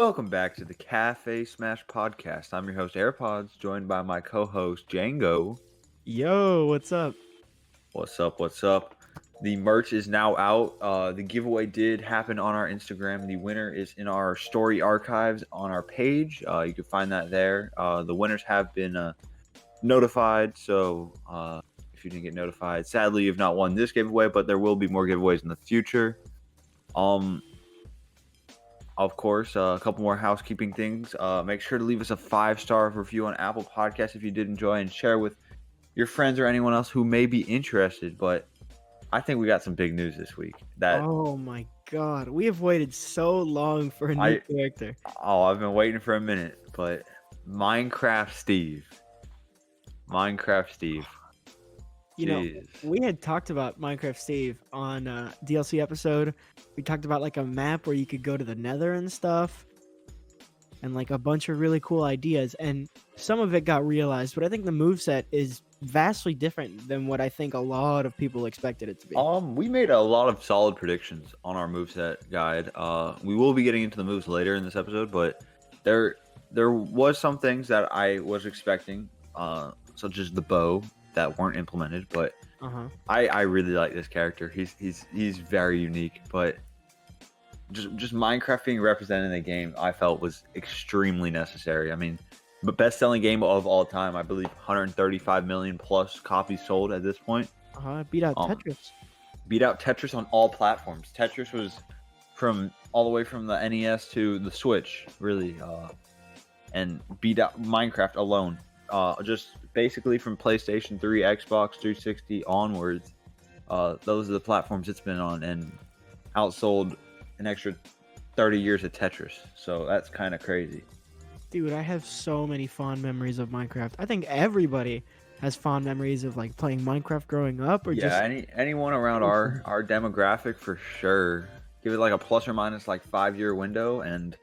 Welcome back to the Cafe Smash Podcast. I'm your host, AirPods, joined by my co-host, Django. Yo, what's up? What's up? What's up? The merch is now out. The giveaway did happen on our Instagram. The winner is in our story archives on our page. You can find that there. The winners have been notified, so if you didn't get notified, sadly, you've not won this giveaway, but there will be more giveaways in the future. Of course, a couple more housekeeping things. Make sure to leave us a 5-star review on Apple Podcasts if you did enjoy, and share with your friends or anyone else who may be interested. But I think we got some big news this week. Oh my god, we have waited so long for a new character. I've been waiting for a minute, but Minecraft Steve. You know, we had talked about Minecraft Steve on a DLC episode. We talked about like a map where you could go to the Nether and stuff, and like a bunch of really cool ideas. And some of it got realized, but I think the moveset is vastly different than what I think a lot of people expected it to be. We made a lot of solid predictions on our moveset guide. We will be getting into the moves later in this episode, but there was some things that I was expecting, such as the bow, that weren't implemented. But I really like this character. He's very unique, but just Minecraft being represented in the game, I felt was extremely necessary. I mean, the best-selling game of all time, I believe 135 million plus copies sold at this point. Beat out Tetris. Beat out Tetris on all platforms. Tetris was from all the way from the NES to the Switch, really, and beat out Minecraft alone. Just basically from PlayStation 3, Xbox 360 onwards, those are the platforms it's been on, and outsold an extra 30 years of Tetris. So that's kind of crazy. Dude, I have so many fond memories of Minecraft. I think everybody has fond memories of like playing Minecraft growing up, or anyone around our demographic for sure. Give it like a plus or minus like 5-year window, and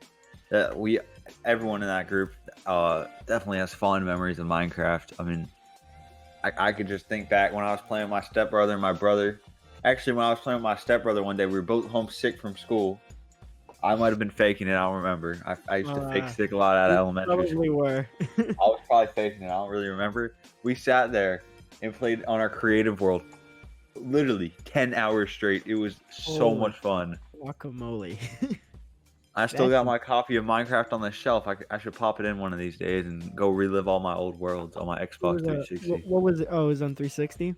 everyone in that group definitely has fond memories of Minecraft. I mean, I could just think back when I was playing with my stepbrother and my brother. Actually, when I was playing with my stepbrother one day, we were both homesick from school. I might have been faking it. I don't remember. I used to fake sick a lot out of elementary school. We were. I was probably faking it. I don't really remember. We sat there and played on our creative world literally 10 hours straight. It was so much fun. Guacamole. I still got my copy of Minecraft on the shelf. I should pop it in one of these days and go relive all my old worlds on my Xbox 360. What was it? Oh, it was on 360?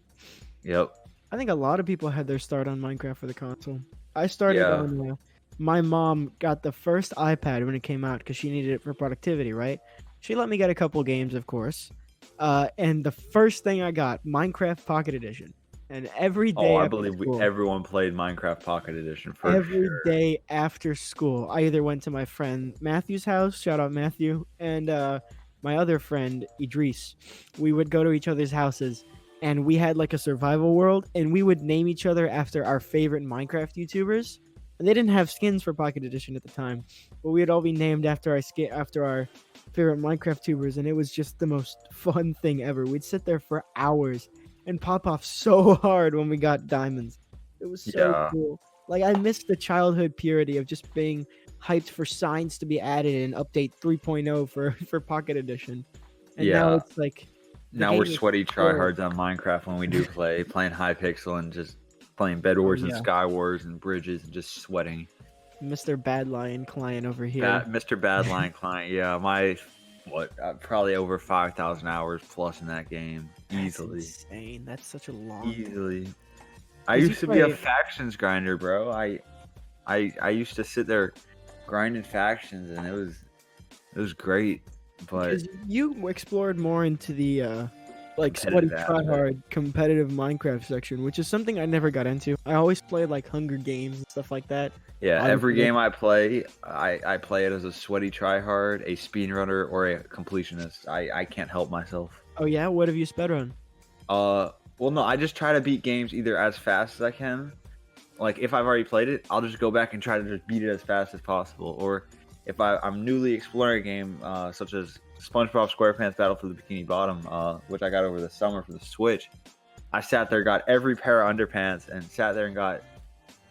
Yep. I think a lot of people had their start on Minecraft for the console. I started on... my mom got the first iPad when it came out because she needed it for productivity, right? She let me get a couple games, of course. And the first thing I got, Minecraft Pocket Edition. And every day I believe everyone played Minecraft Pocket Edition for every sure. day after school. I either went to my friend Matthew's house, shout out Matthew, and my other friend Idris. We would go to each other's houses, and we had like a survival world, and we would name each other after our favorite Minecraft YouTubers. And they didn't have skins for Pocket Edition at the time, but we'd all be named after our favorite Minecraft tubers, and it was just the most fun thing ever. We'd sit there for hours and pop off so hard when we got diamonds. It was so cool. Like, I missed the childhood purity of just being hyped for signs to be added in update 3.0 for Pocket Edition. And now it's like... Now we're sweaty tryhards on Minecraft when we do playing Hypixel and just playing Bed Wars and Sky Wars and Bridges and just sweating. Mr. Bad Lion client over here. Mr. Bad Lion client, my probably over 5,000 hours plus in that game. Easily. That's insane. That's such a long time. I used to be a factions grinder, bro. I used to sit there grinding factions, and it was great. But because you explored more into the sweaty tryhard competitive Minecraft section, which is something I never got into. I always played like Hunger Games and stuff like that. Yeah, every game I play, I play it as a sweaty tryhard, a speedrunner, or a completionist. I can't help myself. Oh yeah, what have you spedrun? Well, no, I just try to beat games either as fast as I can. Like, if I've already played it, I'll just go back and try to just beat it as fast as possible. Or if I'm newly exploring a game, such as SpongeBob SquarePants Battle for the Bikini Bottom, which I got over the summer for the Switch, I sat there, got every pair of underpants, and sat there and got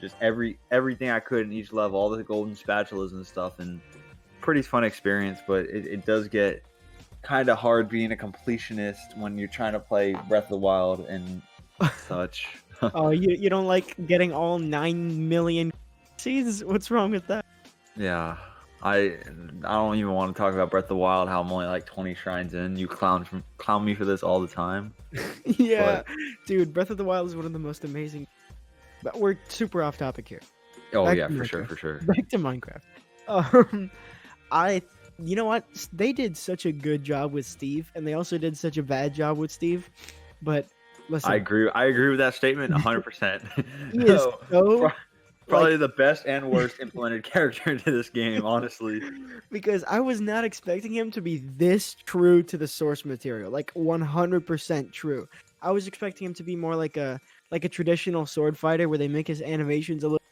just everything I could in each level, all the golden spatulas and stuff, and pretty fun experience, but it does get kind of hard being a completionist when you're trying to play Breath of the Wild and such. Oh, you don't like getting all 9 million seeds? What's wrong with that? Yeah, I don't even want to talk about Breath of the Wild. How I'm only like 20 shrines in. You clown me for this all the time. Yeah, But dude, Breath of the Wild is one of the most amazing. But we're super off topic here. oh Back yeah, to for sure, Minecraft. for sure. Back to Minecraft. Um, you know what? They did such a good job with Steve, and they also did such a bad job with Steve. But I listen, agree. I agree with that statement 100%. he is No, so probably like the best and worst implemented character into this game, honestly. because I was not expecting him to be this true to the source material, like 100% true. I was expecting him to be more like a traditional sword fighter where they make his animations a little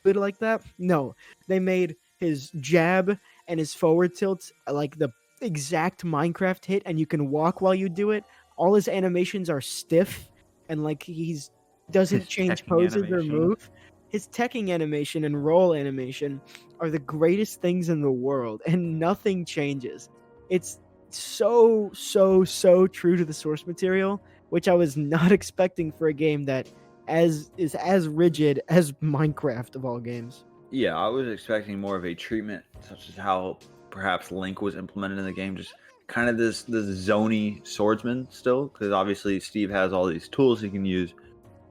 bit like that. No, they made his jab and his forward tilt like the exact Minecraft hit, and you can walk while you do it. All his animations are stiff, and like he's His doesn't change teching poses or animation. move. His teching animation and roll animation are the greatest things in the world, and nothing changes. It's so true to the source material, which I was not expecting for a game that is as rigid as Minecraft of all games. Yeah, I was expecting more of a treatment, such as how perhaps Link was implemented in the game. Just kind of this zony swordsman still, because obviously Steve has all these tools he can use,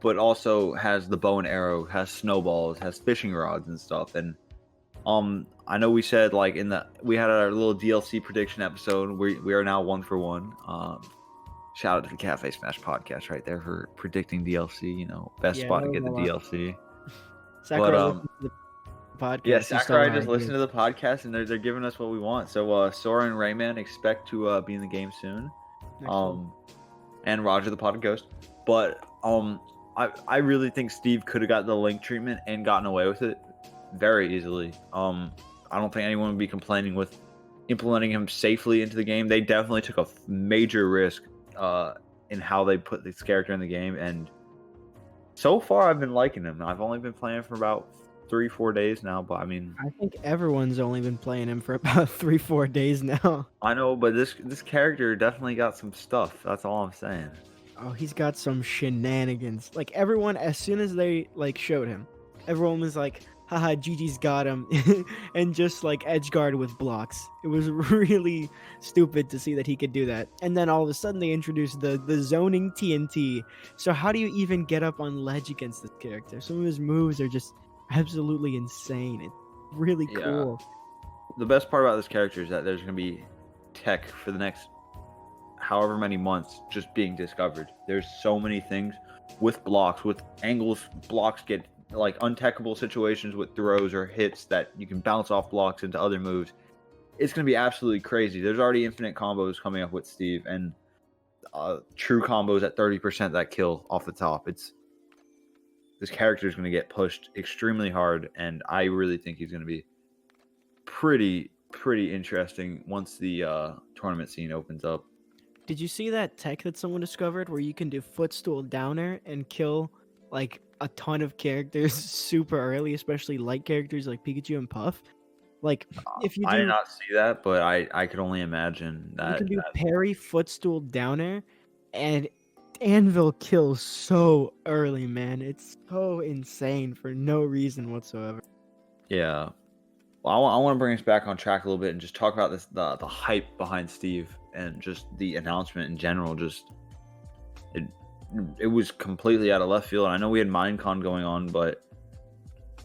but also has the bow and arrow, has snowballs, has fishing rods and stuff. And I know we said like we had our little DLC prediction episode. We are now 1 for 1. Shout out to the Cafe Smash podcast right there for predicting DLC. Best Yeah, spot that to was get a the lot. DLC. But Sakurai listened to the yeah, podcast. He stole Sakurai our just listened ideas. to the podcast and they're giving us what we want. So Sora and Rayman expect to be in the game soon. Next one. And Roger the Pot Ghost. But I really think Steve could have got the Link treatment and gotten away with it very easily. I don't think anyone would be complaining with implementing him safely into the game. They definitely took a major risk in how they put this character in the game, and so far I've been liking him. I've only been playing for about 3-4 days now, but I mean, I think everyone's only been playing him for about 3-4 days now. I know, but this character definitely got some stuff. That's all I'm saying. Oh, he's got some shenanigans. Like everyone, as soon as they like showed him, everyone was like, "Haha, Gigi's got him," and just like edgeguard with blocks. It was really stupid to see that he could do that. And then all of a sudden they introduced the zoning TNT. So how do you even get up on ledge against this character? Some of his moves are just absolutely insane. It's really Yeah. cool. The best part about this character is that there's going to be tech for the next however many months just being discovered. There's so many things with blocks, with angles. Blocks get like untechable situations with throws or hits that you can bounce off blocks into other moves. It's going to be absolutely crazy. There's already infinite combos coming up with Steve, and true combos at 30% that kill off the top. This character is going to get pushed extremely hard, and I really think he's going to be pretty interesting once the tournament scene opens up. Did you see that tech that someone discovered where you can do footstool downer and kill like a ton of characters super early, especially light characters like Pikachu and Puff? Like if you I did do not see that, but I could only imagine you that. can do parry footstool downer and Anvil kills so early, man. It's so insane for no reason whatsoever. Yeah. Well, I want to bring us back on track a little bit and just talk about the hype behind Steve and just the announcement in general. Just it it was completely out of left field. And I know we had Minecon going on, but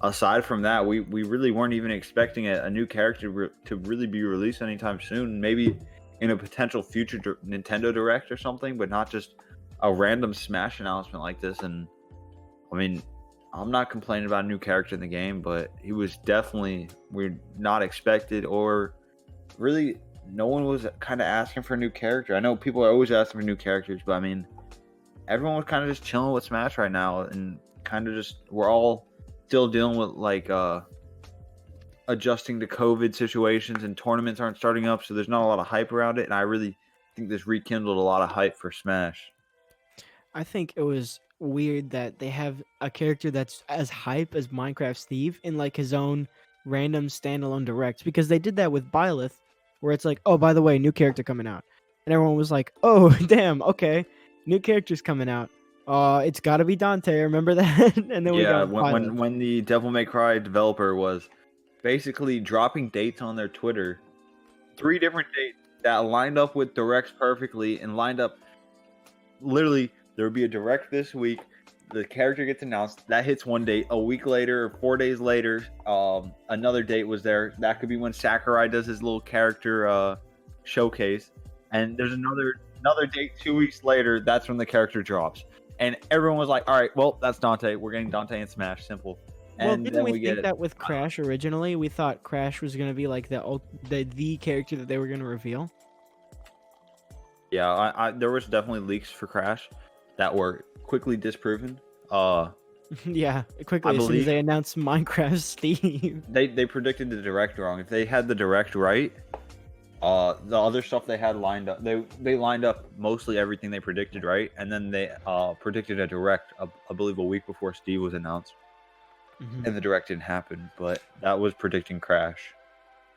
aside from that, we really weren't even expecting a new character to really be released anytime soon. Maybe in a potential future Nintendo Direct or something, but not just a random Smash announcement like this. And I mean, I'm not complaining about a new character in the game, but he was definitely we're not expected, or really no one was kind of asking for a new character. I know people are always asking for new characters, but I mean, everyone was kind of just chilling with Smash right now, and kind of just we're all still dealing with like adjusting to COVID situations, and tournaments aren't starting up, so there's not a lot of hype around it. And I really think this rekindled a lot of hype for Smash. I think it was weird that they have a character that's as hype as Minecraft Steve in like his own random standalone directs, because they did that with Byleth, where it's like, oh, by the way, new character coming out, and everyone was like, oh, damn, okay, new character's coming out. It's got to be Dante. Remember that? And then we Yeah, got Byleth. when the Devil May Cry developer was basically dropping dates on their Twitter, 3 different dates that lined up with directs perfectly and lined up. Literally, there would be a direct this week. The character gets announced. That hits one date. A week later, or 4 days later, another date was there. That could be when Sakurai does his little character showcase. And there's another date 2 weeks later. That's when the character drops. And everyone was like, "All right, well, that's Dante. We're getting Dante in Smash. Simple." Well, And didn't then we we think get that with Crash originally? We thought Crash was gonna be like the character that they were gonna reveal. yeah. There was definitely leaks for Crash that were quickly disproven. Yeah, quickly as soon as believe- they announced Minecraft Steve. They predicted the direct wrong. If they had the direct right, the other stuff they had lined up, they lined up mostly everything they predicted right, and then they predicted a direct, I believe, a week before Steve was announced, Mhm. and the direct didn't happen. But that was predicting Crash.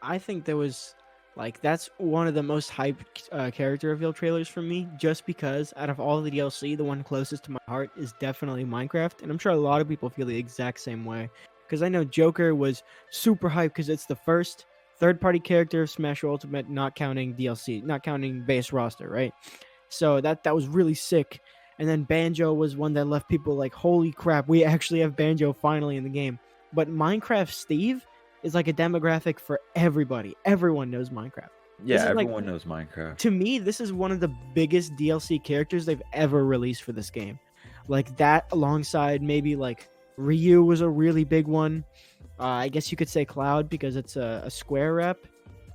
I think there was like that's one of the most hyped character reveal trailers for me, just because out of all the DLC, the one closest to my heart is definitely Minecraft, and I'm sure a lot of people feel the exact same way. Because I know Joker was super hyped because it's the first third-party character of Smash Ultimate, not counting DLC, not counting base roster, right? So that was really sick. And then Banjo was one that left people like, holy crap, we actually have Banjo finally in the game. But Minecraft Steve is like a demographic for everybody. Everyone knows Minecraft. Yeah, This is like- everyone knows Minecraft. To me, this is one of the biggest DLC characters they've ever released for this game. Like that, alongside maybe like Ryu was a really big one. I guess you could say Cloud because it's a Square rep,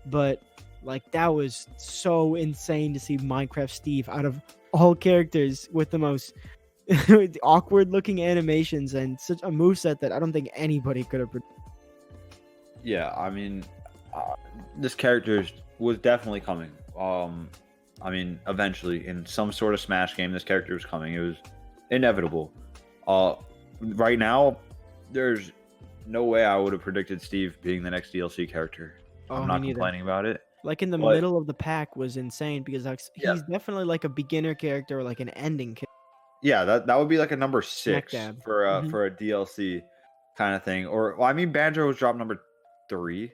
but like that was so insane to see Minecraft Steve out of all characters with the most awkward looking animations and such a moveset that I don't think anybody could have. Yeah, I mean, this character was definitely coming. I mean, eventually in some sort of Smash game, this character was coming. It was inevitable. Right now, there's no way I would have predicted Steve being the next DLC character. Oh, I'm me not neither. complaining about it. Like in the But- middle of the pack was insane because like, Yeah. he's definitely like a beginner character or like an ending character. Yeah, that would be like a number 6 dab. for Mhm. for a DLC kind of thing. Or well, I mean, Banjo was dropped number 3,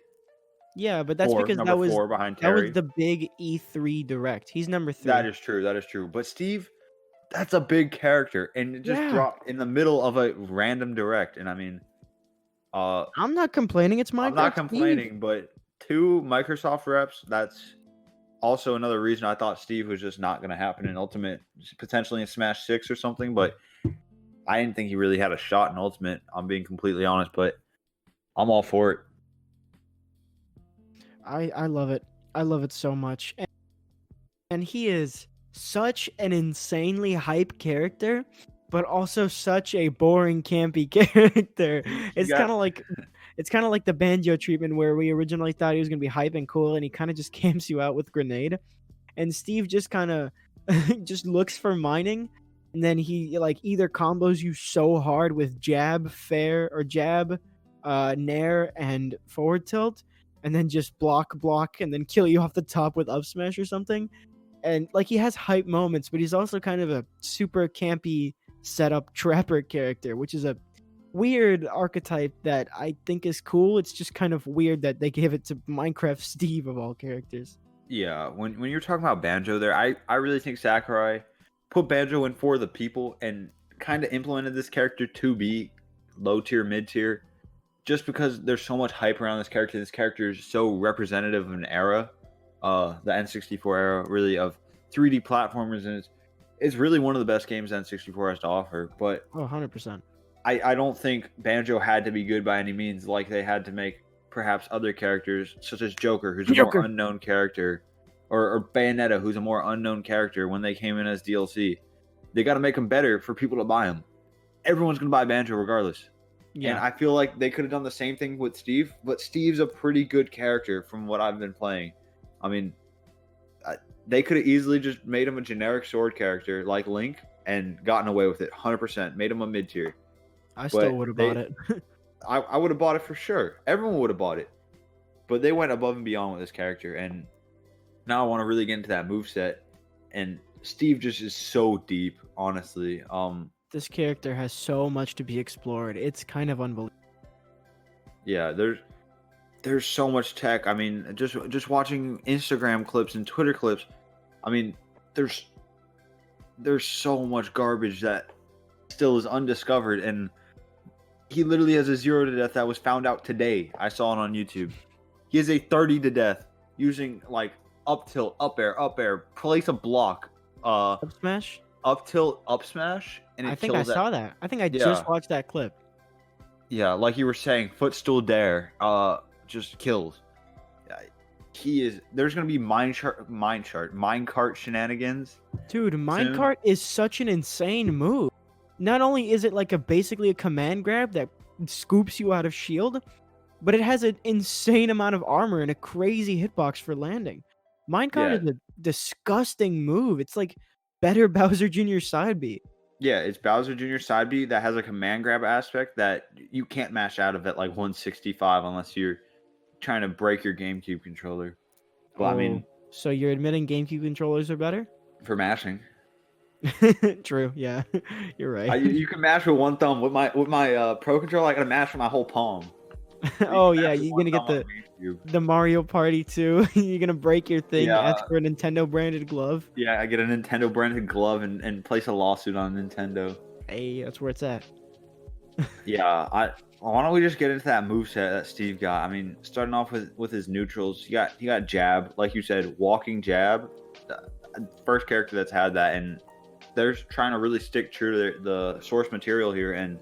Yeah, but that's 4, because number 4 behind that Terry. was the big E3 direct. He's number 3. That is true. That is true. But Steve, that's a big character, and it just Yeah. dropped in the middle of a random direct. And I mean, I'm not complaining. It's Minecraft. I'm not Steve. complaining, but 2 Microsoft reps. That's also another reason I thought Steve was just not going to happen in Ultimate, potentially in Smash 6 or something. But I didn't think he really had a shot in Ultimate. I'm being completely honest, but I'm all for it. I love it. I love it so much. And he is such an insanely hype character, but also such a boring campy character. It's got- kind of like the Banjo treatment where we originally thought he was going to be hype and cool and he kind of just camps you out with grenade. And Steve just kind of just looks for mining, and then he like either combos you so hard with jab, fair, or jab, nair, and forward tilt, and then just block, and then kill you off the top with up smash or something. And like he has hype moments, but he's also kind of a super campy setup trapper character, which is a weird archetype that I think is cool. It's just kind of weird that they gave it to Minecraft Steve of all characters. Yeah, when you're talking about Banjo there, I really think Sakurai put Banjo in for the people and kind of implemented this character to be low tier, mid tier, just because there's so much hype around this character. This character is so representative of an era, the N64 era, really, of 3D platformers, and it's really one of the best games N64 has to offer. But Oh, 100%. I don't think Banjo had to be good by any means, like they had to make perhaps other characters, such as Joker, who's a Joker. more unknown character, or Bayonetta, who's a more unknown character when they came in as DLC. They got to make them better for people to buy them. Everyone's going to buy Banjo regardless. And Yeah. I feel like they could have done the same thing with Steve, but Steve's a pretty good character from what I've been playing. I mean, they could have easily just made him a generic sword character like Link and gotten away with it 100%. Made him a mid tier. I still would have they- bought it. I would have bought it for sure. Everyone would have bought it. But they went above and beyond with this character, and now I want to really get into that moveset. And Steve just is so deep, honestly. This character has so much to be explored. It's kind of unbelievable. Yeah, there's so much tech. I mean, just watching Instagram clips and Twitter clips. I mean, there's so much garbage that still is undiscovered, and he literally has a 0 to death that was found out today. I saw it on YouTube. He has a 30 to death using like up tilt, up air, place a block, Up smash? up tilt, up smash, and it I think I kills that. saw that. I think I Yeah. just watched that clip. Yeah, like you were saying, footstool dare, just kills. He is. There's gonna be minecart shenanigans. Dude, minecart is such an insane move. Not only is it like basically a command grab that scoops you out of shield, but it has an insane amount of armor and a crazy hitbox for landing. Minecart is a disgusting move. It's like better Bowser Jr. side B. Yeah, it's Bowser Jr. side B that has a command grab aspect that you can't mash out of at like 165 unless you're trying to break your GameCube controller. But I mean, so you're admitting GameCube controllers are better? for mashing. True, yeah, you're right. You can mash with one thumb. With my Pro controller, I gotta mash with my whole palm. Oh yeah, you're gonna get the Mario Party too. You're gonna break your thing, ask for a Nintendo branded glove. Yeah, I get a Nintendo branded glove and place a lawsuit on Nintendo. Hey, that's where it's at. Yeah, why don't we just get into that moveset that Steve got? I mean, starting off with his neutrals, he got jab, like you said, walking jab. First character that's had that, and they're trying to really stick true to the source material here, and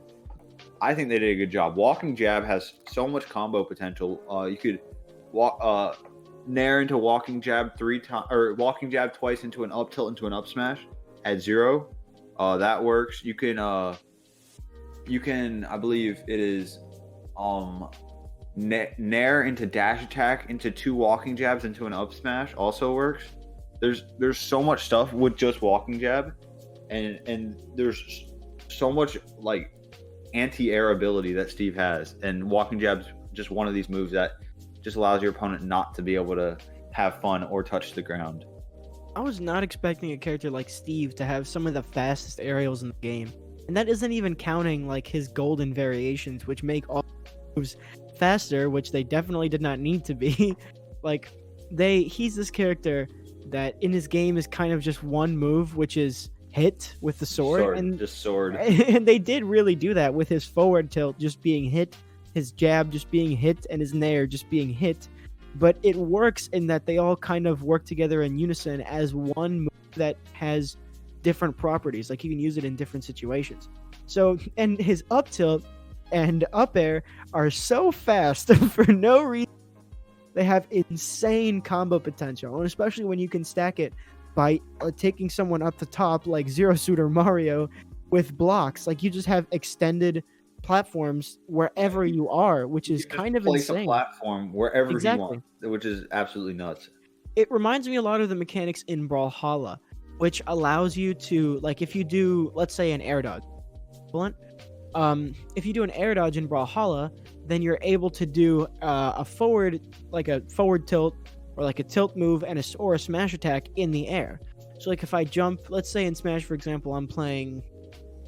I think they did a good job. Walking jab has so much combo potential. You could walk nair into walking jab 3 times, or walking jab twice into an up tilt into an up smash at 0. That works. You can I believe it is nair into dash attack into 2 walking jabs into an up smash also works. There's so much stuff with just walking jab, and there's so much like anti-air ability that Steve has, and walking jab's just one of these moves that just allows your opponent not to be able to have fun or touch the ground. I was not expecting a character like Steve to have some of the fastest aerials in the game, and that isn't even counting like his golden variations, which make all moves faster, which they definitely did not need to be. Like he's this character that in his game is kind of just one move, which is hit with the sword. And just sword. And they did really do that with his forward tilt just being hit, his jab just being hit, and his nair just being hit. But it works in that they all kind of work together in unison as one move that has different properties. Like you can use it in different situations. So, and his up tilt and up air are so fast for no reason. They have insane combo potential, and especially when you can stack it by taking someone up the top like Zero Suit or Mario with blocks. Like you just have extended platforms wherever you are, which is kind of place insane. A platform wherever you want, which is absolutely nuts. It reminds me a lot of the mechanics in Brawlhalla, which allows you to, like, if you do, let's say, an air dodge, if you do an air dodge in Brawlhalla, then you're able to do a forward tilt or like a tilt move and or a smash attack in the air. So like if I jump, let's say in Smash, for example, I'm playing,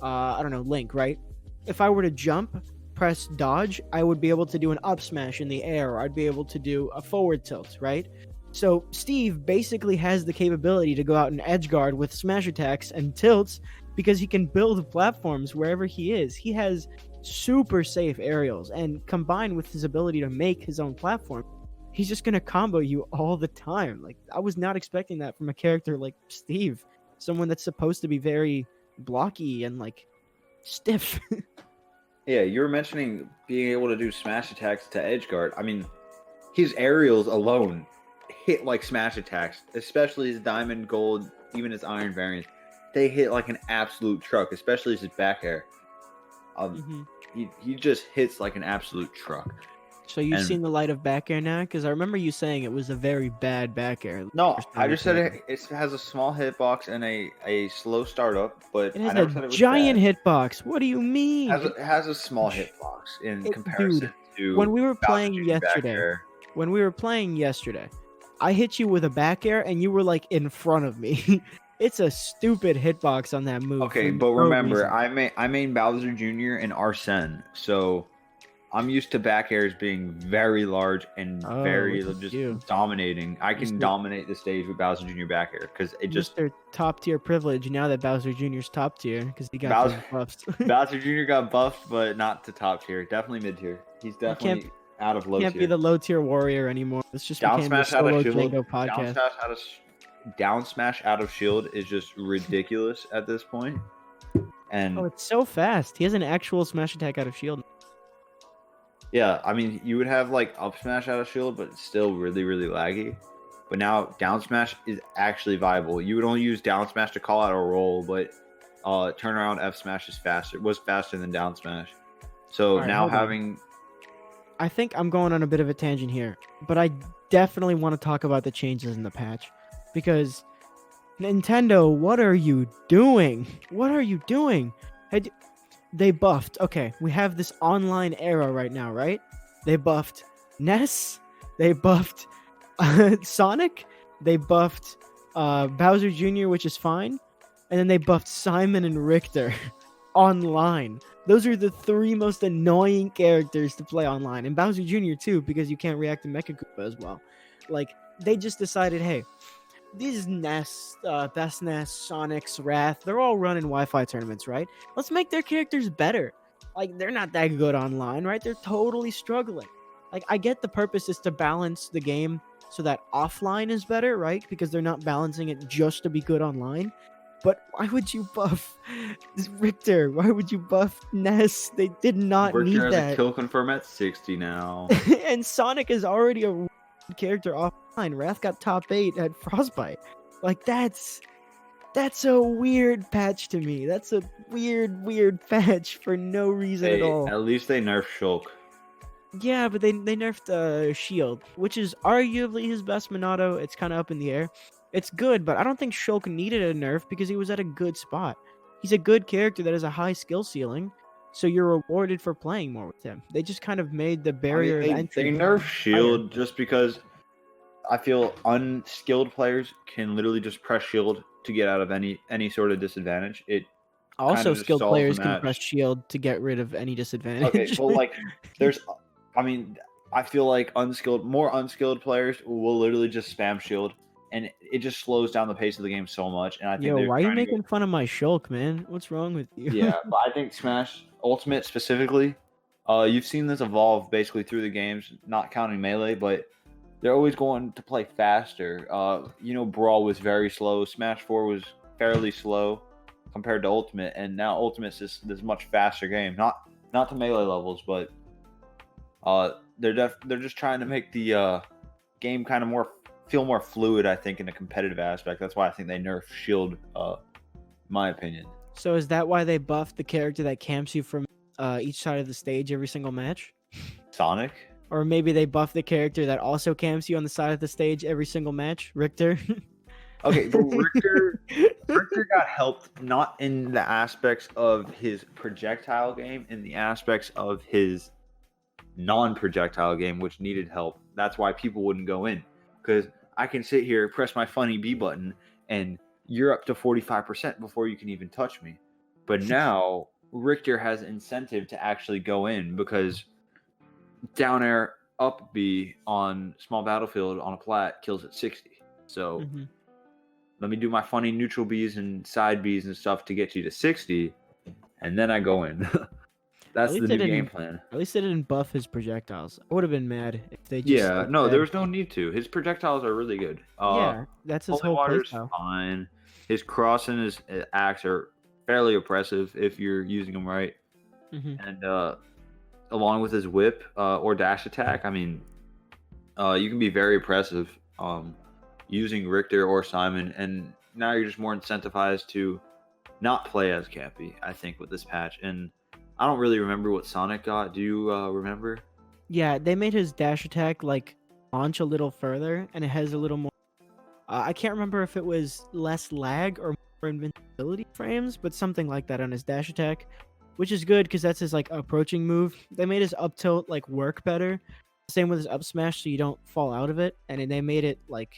I don't know, Link, right? If I were to jump, press dodge, I would be able to do an up smash in the air, or I'd be able to do a forward tilt, right? So Steve basically has the capability to go out and edge guard with smash attacks and tilts because he can build platforms wherever he is. He has super safe aerials, and combined with his ability to make his own platform, he's just going to combo you all the time. Like, I was not expecting that from a character like Steve, someone that's supposed to be very blocky and like stiff. Yeah, you were mentioning being able to do smash attacks to edge guard. I mean, his aerials alone hit like smash attacks, especially his diamond, gold, even his iron variants. They hit like an absolute truck, especially his back air. He just hits like an absolute truck. So you've And seen the light of back air now? Because I remember you saying it was a very bad back air. no, first time I you just said played it has a small hitbox and a slow startup, but it I has never a said it was giant bad. hitbox. What do you mean? It has a small hitbox in Dude, comparison when to we were Bowser playing Jr. back yesterday, air. I hit you with a back air and you were like in front of me. It's a stupid hitbox on that move Okay, for but no remember, reason. I main Bowser Jr. and Arsene, so I'm used to back airs being very large and Oh, very look at just you. dominating. I can Mr. dominate the stage with Bowser Jr. back air because it just Mr. Top tier privilege now that Bowser Jr.'s top tier because he got those Bowser buffs. Bowser Jr. got buffed, but not to top tier. Definitely mid tier. He's You can't definitely out of low can't be tier. the low tier warrior anymore. This just Down became the smash out of solo shield. Django Down podcast. smash out of down smash out of shield is just ridiculous at this point. And Oh, it's so fast. He has an actual smash attack out of shield. yeah, I mean, you would have like up smash out of shield, but it's still really, really laggy. But now down smash is actually viable. You would only use down smash to call out a roll, but turnaround F smash is faster. Was faster than down smash. So All right, now hold on. having I think I'm going on a bit of a tangent here, but I definitely want to talk about the changes in the patch because Nintendo, what are you doing? What are you doing? They buffed. Okay, we have this online era right now, right? They buffed Ness. They buffed Sonic. They buffed Bowser Jr., which is fine, and then they buffed Simon and Richter online. Those are the three most annoying characters to play online, and Bowser Jr. too, because you can't react to Mecha Koopa as well. Like they just decided, hey, these Ness, Best Ness, Sonic's, Wrath, they're all running Wi-Fi tournaments, right? Let's make their characters better. Like they're not that good online, right? They're totally struggling. Like I get the purpose is to balance the game so that offline is better, right? Because they're not balancing it just to be good online. But why would you buff Richter? Why would you buff Ness? They did not need Richter has a that. kill confirm at 60 now. And Sonic is already a character offline. Wrath got top 8 at Frostbite. Like that's a weird patch to me. That's a weird patch for no reason at all. At least they nerfed Shulk. Yeah, but they nerfed Shield, which is arguably his best Monado. It's kind of up in the air. It's good, but I don't think Shulk needed a nerf because he was at a good spot. He's a good character that has a high skill ceiling, so you're rewarded for playing more with him. They just kind of made the barrier of entry. They nerfed Shield just because I feel unskilled players can literally just press Shield to get out of any sort of disadvantage. It Also, kinda just skilled stalls the players can match. press Shield to get rid of any disadvantage. Okay, well, like I mean, I feel like more unskilled players will literally just spam Shield, and it just slows down the pace of the game so much. And I think Yo, they're why are you trying to making fun of my Shulk, man? What's wrong with you? yeah, but I think Smash Ultimate specifically, you've seen this evolve basically through the games, not counting Melee, but they're always going to play faster. Brawl was very slow. Smash 4 was fairly slow compared to Ultimate, and now Ultimate's this much faster game. Not to Melee levels, but they're just trying to make the game kind of feel more fluid. I think in a competitive aspect. That's why I think they nerfed Shield. My opinion. So is that why they buffed the character that camps you from each side of the stage every single match? Sonic. Or maybe they buff the character that also camps you on the side of the stage every single match, Richter. Okay, but Richter got helped not in the aspects of his projectile game, in the aspects of his non-projectile game, which needed help. That's why people wouldn't go in, because I can sit here, press my funny B button, and you're up to 45% before you can even touch me. But now Richter has incentive to actually go in because down air up B on small battlefield on a plat kills at 60. So let me do my funny neutral Bs and side Bs and stuff to get you to 60, and then I go in. That's the new game plan. At least they didn't buff his projectiles. I would have been mad if they just there was no need to. His projectiles are really good. Yeah, that's his Holy whole Water's playstyle. fine. His cross and his axe are fairly oppressive if you're using them right. And along with his whip or dash attack, I mean, you can be very oppressive using Richter or Simon, and now you're just more incentivized to not play as campy, I think, with this patch. And I don't really remember what Sonic got. Do you remember? Yeah, they made his dash attack like launch a little further, and it has a little more. I can't remember if it was less lag or more invincibility frames, but something like that on his dash attack, which is good because that's his like approaching move. They made his up tilt like work better. Same with his up smash, so you don't fall out of it, and then they made it like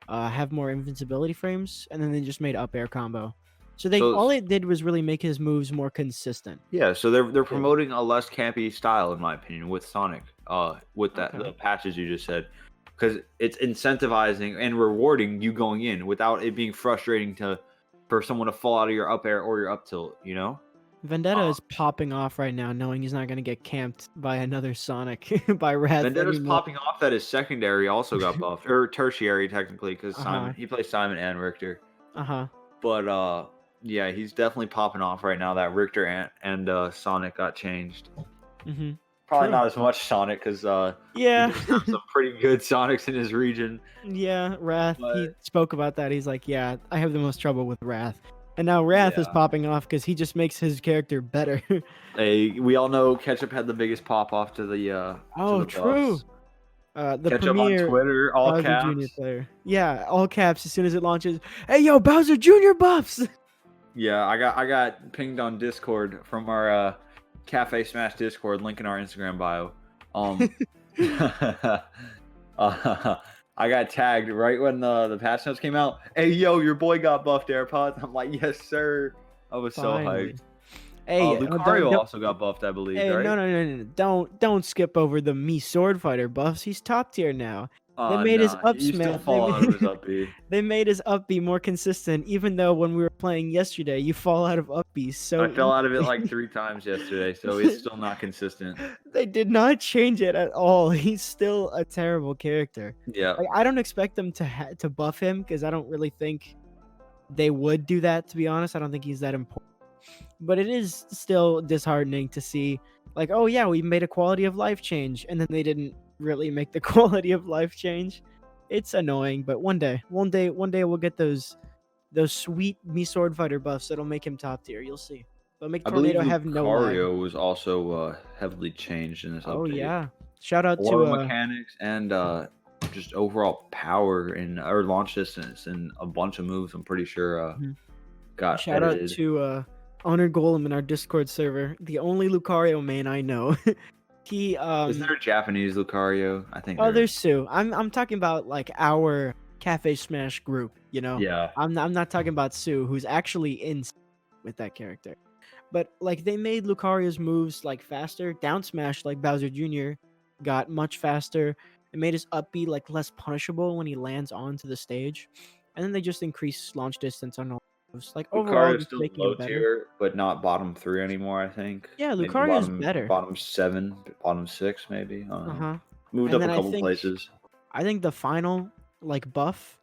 have more invincibility frames, and then they just made up air combo. So they So all it did was really make his moves more consistent. yeah, so they're Good. promoting a less campy style in my opinion with Sonic. With that Okay. the patches you just said, because it's incentivizing and rewarding you going in without it being frustrating for someone to fall out of your up air or your up tilt. You know. Vendetta Uh, is popping off right now, knowing he's not gonna get camped by another Sonic by Wrath Vendetta's anymore. popping off that his secondary also got buffed, or tertiary technically, because Uh-huh. He plays Simon and Richter. Uh-huh. But yeah, he's definitely popping off right now that Richter and Sonic got changed. Mm-hmm. Probably True. not as much Sonic because he Yeah. does have some pretty good Sonics in his region. Yeah, Wrath. But He spoke about that. He's like, yeah, I have the most trouble with Wrath. And now Wrath is yeah, popping off because he just makes his character better. we all know Ketchup had the biggest pop off to Oh, the true. buffs. The Ketchup on premier Twitter, all Bowser Jr. caps. player. Yeah, all caps as soon as it launches. Hey, yo, Bowser Jr. buffs! Yeah, I got pinged on Discord from our Cafe Smash Discord, link in our Instagram bio. I got tagged right when the patch notes came out. Hey, yo, your boy got buffed, AirPods. I'm like, yes, sir. I was so Finally. hyped. Hey, Lucario also got buffed, I believe, hey, right? no. Don't skip over the me sword fighter buffs. He's top tier now. They made his Nah, up you still smash. They fall out of his up B. they made his up B more consistent. Even though when we were playing yesterday, you fall out of up B so I fell out of it like easily. 3 times yesterday, so it's still not consistent. They did not change it at all. He's still a terrible character. Yeah, Like I don't expect them to buff him because I don't really think they would do that. To be honest, I don't think he's that important. But it is still disheartening to see, like, oh yeah, we made a quality of life change, and then they didn't really make the quality of life change. It's annoying, but one day we'll get those sweet me sword fighter buffs that'll make him top tier. You'll see. They'll make I believe Tornado have no lag. Lucario was also heavily changed in this Oh update. yeah. Shout out Aura to mechanics and just overall power and or launch distance and a bunch of moves. I'm pretty sure Mhm. got shout out edited. to Honored Golem in our Discord server, the only Lucario main I know. He Is there a Japanese Lucario? I think Oh, there is. there's Sue. I'm talking about like our Cafe Smash group, you know. Yeah. I'm not talking about Sue, who's actually in with that character. But like they made Lucario's moves like faster. Down smash like Bowser Jr. got much faster. It made his up B like less punishable when he lands onto the stage. And then they just increased launch distance on all moves. Like overall Lucario's just still making low him better. tier, but not bottom 3 anymore, I think. Yeah, Maybe Lucario's better. bottom 7, bottom 6 maybe. I don't know. Uh-huh. Moved And up then a couple places. I think the final like buff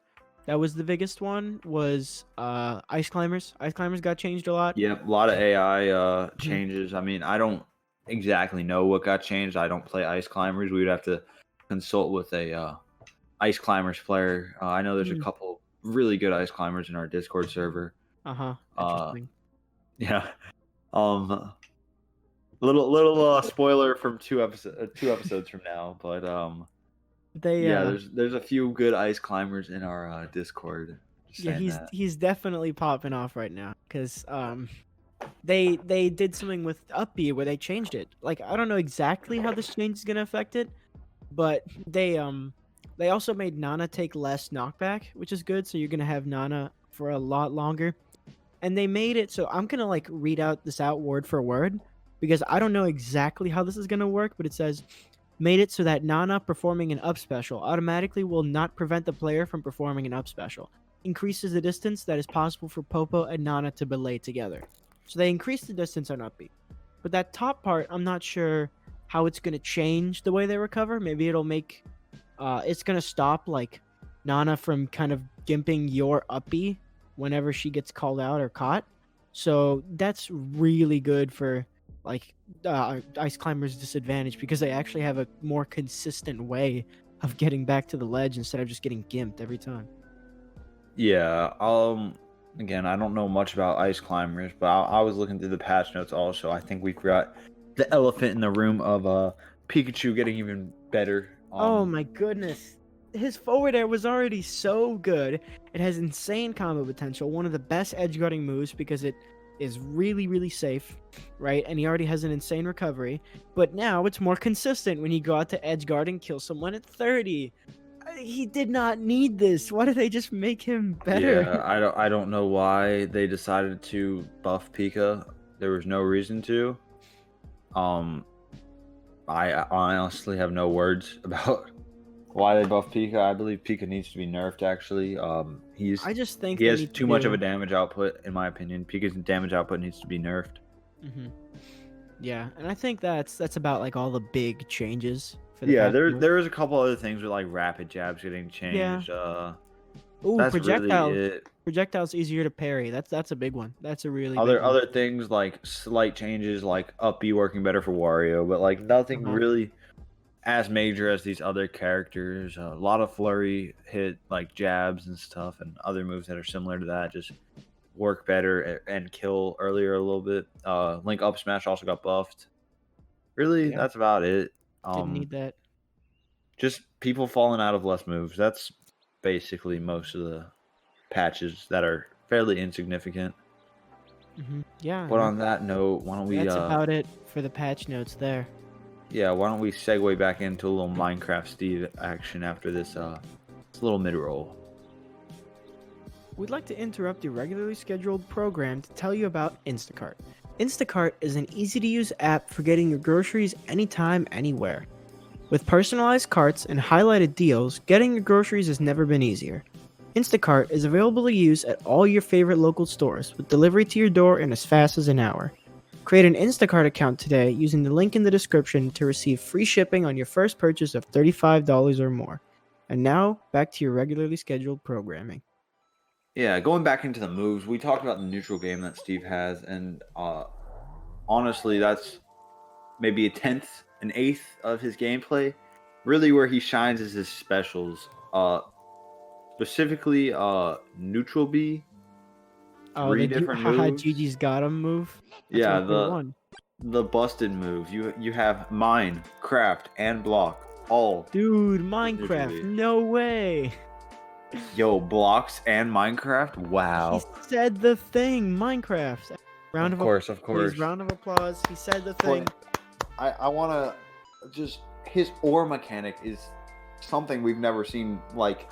that was the biggest one was Ice Climbers. Ice Climbers got changed a lot. Yep, a lot of AI Mhm. changes. I mean, I don't exactly know what got changed. I don't play Ice Climbers. We would have to consult with a Ice Climbers player. I know there's a Mm. couple really good Ice Climbers in our Discord server. Uh-huh. Uh, Interesting. yeah. Little spoiler from two episodes from now, but They yeah, there's a few good Ice Climbers in our Discord. Just yeah, saying that. he's definitely popping off right now cuz they did something with Up B where they changed it. Like I don't know exactly how this change is going to affect it, but they also made Nana take less knockback, which is good, so you're going to have Nana for a lot longer. And they made it so I'm gonna like read out this out word for word because I don't know exactly how this is gonna work, but it says made it so that Nana performing an up special automatically will not prevent the player from performing an up special. Increases the distance that is possible for Popo and Nana to belay together. So they increased the distance on up B. But that top part, I'm not sure how it's gonna change the way they recover. Maybe it'll make it's gonna stop like Nana from kind of gimping your up B whenever she gets called out or caught. So that's really good for like Ice Climber's disadvantage because they actually have a more consistent way of getting back to the ledge instead of just getting gimped every time. Yeah. Again, I don't know much about Ice Climbers, but I was looking through the patch notes also. I think we've got the elephant in the room of Pikachu getting even better. Oh my goodness. His forward air was already so good. It has insane combo potential, one of the best edge guarding moves because it is really, really safe, right? And he already has an insane recovery. But now it's more consistent when you go out to edge guard and kill someone at 30. He did not need this. Why did they just make him better? Yeah, I don't know why they decided to buff Pika. There was no reason to. Um, I honestly have no words about why they buff Pika. I believe Pika needs to be nerfed. Actually, I just think he they has need to too much of do. a damage output, in my opinion. Pika's damage output needs to be nerfed. Hmm. Yeah, and I think that's about like all the big changes for the Yeah, past there year. there is a couple other things with like rapid jabs getting Yeah. changed. Ooh, That's really projectiles. it. Projectiles easier to parry. That's a big one. That's a really big Other one. other things like slight changes, like up B working better for Wario, but like nothing Uh-huh. really as major as these other characters. A lot of flurry hit like jabs and stuff, and other moves that are similar to that just work better and kill earlier a little bit. Link up smash also got buffed. Really, Yeah, that's about it. didn't need that. Just people falling out of less moves. That's basically most of the patches that are fairly insignificant. Yeah, But and on that note, why don't we that's about it for the patch notes there. why don't we segue back into a little Minecraft Steve action after this little mid roll. We'd like to interrupt your regularly scheduled program to tell you about Instacart. Instacart is an easy-to-use app for getting your groceries anytime, anywhere. With personalized carts and highlighted deals, getting your groceries has never been easier. Instacart is available to use at all your favorite local stores, with delivery to your door in as fast as an hour. Create an Instacart account today using the link in the description to receive free shipping on your first purchase of $35 or more. And now, back to your regularly scheduled programming. Yeah, going back into the moves, we talked about the neutral game that Steve has, and honestly, that's maybe a tenth, an eighth of his gameplay. Really, where he shines is his specials. Specifically, neutral B, Oh, three the different haha moves. Gigi's got him move. That's Yeah, my favorite one. the busted move. You have mine, craft, and block all Dude, with neutral Minecraft, B. no way. Yo, blocks and Minecraft. He Wow. said the thing, Minecraft. Round Of of applause, course, of please. course. Round of applause. He said the thing. But I want to just his ore mechanic is something we've never seen like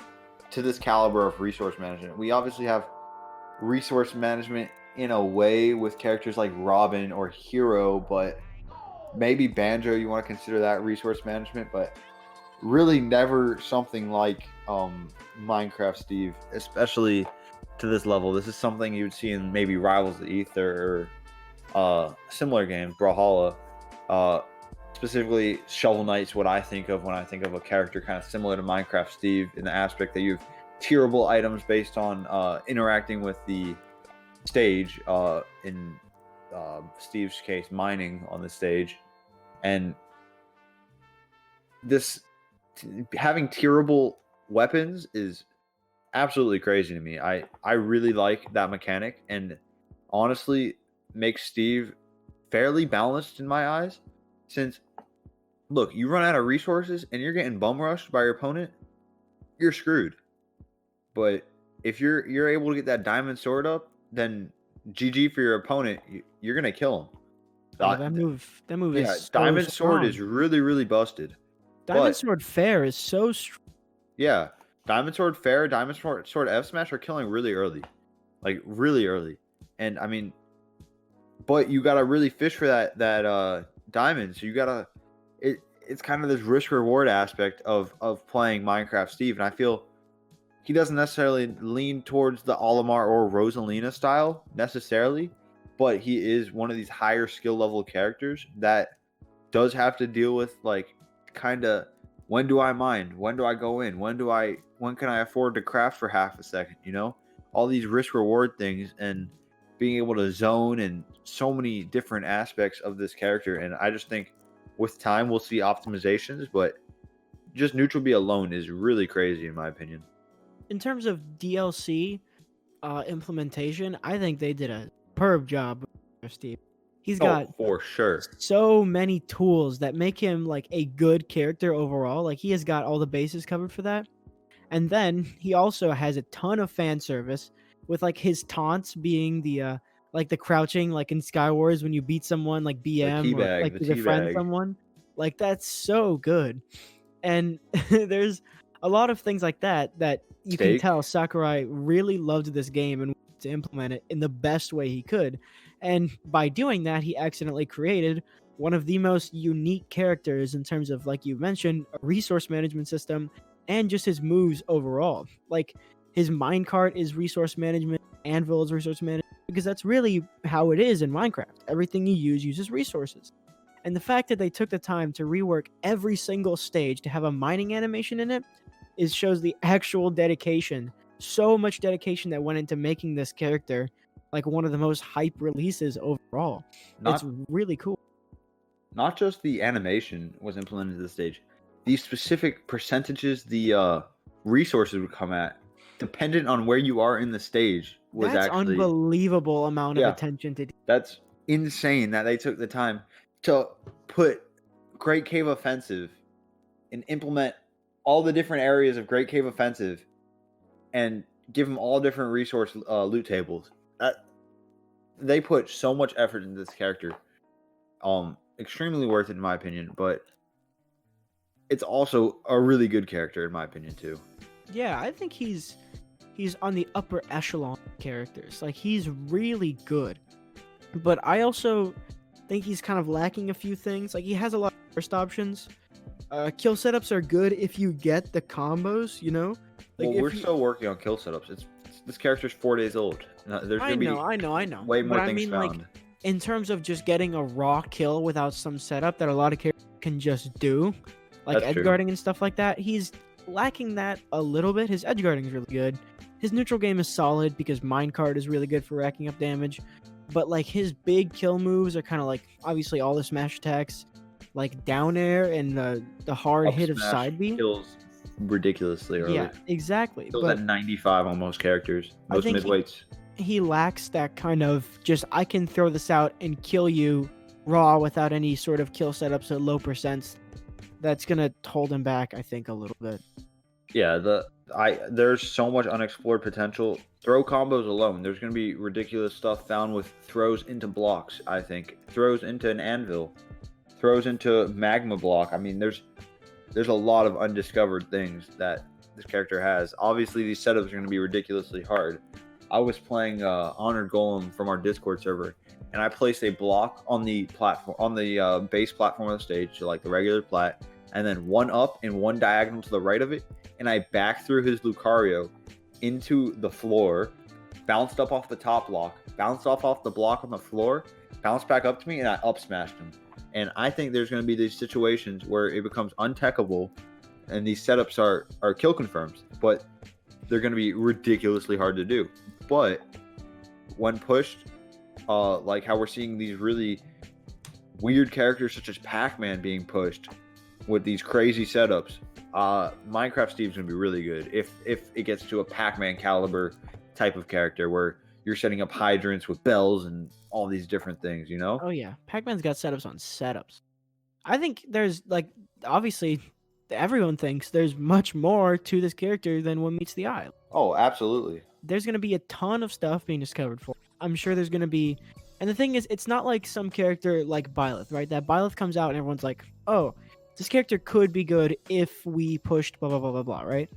to this caliber of resource management. We obviously have resource management in a way with characters like Robin or Hero, but maybe Banjo you want to consider that resource management, but really never something like Minecraft Steve, especially to this level. This is something you would see in maybe Rivals of the Ether or similar games, Brawlhalla. Uh, Specifically, Shovel Knight's what I think of when I think of a character kind of similar to Minecraft Steve in the aspect that you have tierable items based on interacting with the stage. In Steve's case, mining on the stage, and this having tierable weapons is absolutely crazy to me. I really like that mechanic, and honestly makes Steve fairly balanced in my eyes. Since look, you run out of resources and you're getting bum rushed by your opponent, you're screwed. But if you're able to get that diamond sword up, then GG for your opponent. You're gonna kill him. Oh, that move is Yeah, so diamond sword strong. is really really busted. Diamond But Sword Fair is so strong. yeah, diamond sword fair, diamond sword F smash are killing really early, like really early. And I mean, but you gotta really fish for that diamond. So you gotta it's kind of this risk reward aspect of playing Minecraft Steve, and I feel he doesn't necessarily lean towards the Olimar or Rosalina style necessarily, but he is one of these higher skill level characters that does have to deal with like kind of when do I mine? When do I go in? When can I afford to craft for half a second, you know? All these risk reward things and being able to zone and so many different aspects of this character, and I just think with time we'll see optimizations, but just neutral B alone is really crazy in my opinion. In terms of DLC implementation, I think they did a superb job with Steve. He's Oh, got for sure. so many tools that make him like a good character overall. Like he has got all the bases covered for that. And then he also has a ton of fan service with like his taunts being the like the crouching like in Skywars when you beat someone like BM or like The you befriend teabag. someone. Like that's so good. And there's a lot of things like that that you can Steak. tell Sakurai really loved this game and wanted to implement it in the best way he could. And by doing that, he accidentally created one of the most unique characters in terms of, like you mentioned, a resource management system and just his moves overall. Like his minecart is resource management, anvil is resource management, because that's really how it is in Minecraft. Everything you use uses resources. And the fact that they took the time to rework every single stage to have a mining animation in it is shows the actual dedication. So much dedication that went into making this character like one of the most hype releases overall. It's Not really cool. not just the animation was implemented to the stage. The specific percentages the resources would come at, dependent on where you are in the stage, was That's actually unbelievable amount of yeah. attention to That's insane that they took the time to put Great Cave Offensive and implement all the different areas of Great Cave Offensive and give them all different resource loot tables. They put so much effort into this character. Extremely worth it in my opinion, but it's also a really good character in my opinion too. Yeah, I think he's on the upper echelon characters. Like he's really good. But I also think he's kind of lacking a few things. Like he has a lot of first options. Kill setups are good if you get the combos, you know? Like Well, if we're you, still working on kill setups. This character's 4 days old. There's I gonna be know. way more But I things mean found. like in terms of just getting a raw kill without some setup that a lot of characters can just do, like That's true. edgeguarding and stuff like that, he's lacking that a little bit. His edgeguarding is really good. His neutral game is solid because minecart is really good for racking up damage. But like his big kill moves are kind of like obviously all the smash attacks, like down air and the hard Up hit of smash side B. kills ridiculously early. Yeah, exactly. Kills But at 95 on most characters, I most think midweights. he lacks that kind of just I can throw this out and kill you raw without any sort of kill setups at low percents. That's gonna hold him back, I think, a little bit. Yeah, there's so much unexplored potential. Throw combos alone. There's gonna be ridiculous stuff found with throws into blocks. I think throws into an anvil, throws into magma block. I mean, there's a lot of undiscovered things that this character has. Obviously, these setups are going to be ridiculously hard. I was playing Honored Golem from our Discord server, and I placed a block on the platform, on the base platform of the stage, so like the regular plat, and then one up and one diagonal to the right of it, and I back threw his Lucario into the floor, bounced up off the top block, bounced off the block on the floor, bounced back up to me, and I up smashed him. And I think there's going to be these situations where it becomes untechable, and these setups are kill confirms, but they're going to be ridiculously hard to do. But when pushed, like how we're seeing these really weird characters such as Pac-Man being pushed with these crazy setups, Minecraft Steve's going to be really good if it gets to a Pac-Man caliber type of character where you're setting up hydrants with bells and all these different things, you know? Oh yeah, Pac-Man's got setups on setups. I think there's like obviously everyone thinks there's much more to this character than what meets the eye. Oh, absolutely. There's gonna be a ton of stuff being discovered for. I'm sure there's gonna be, and the thing is, it's not like some character like Byleth, right? That Byleth comes out and everyone's like, oh, this character could be good if we pushed blah blah blah blah blah, right?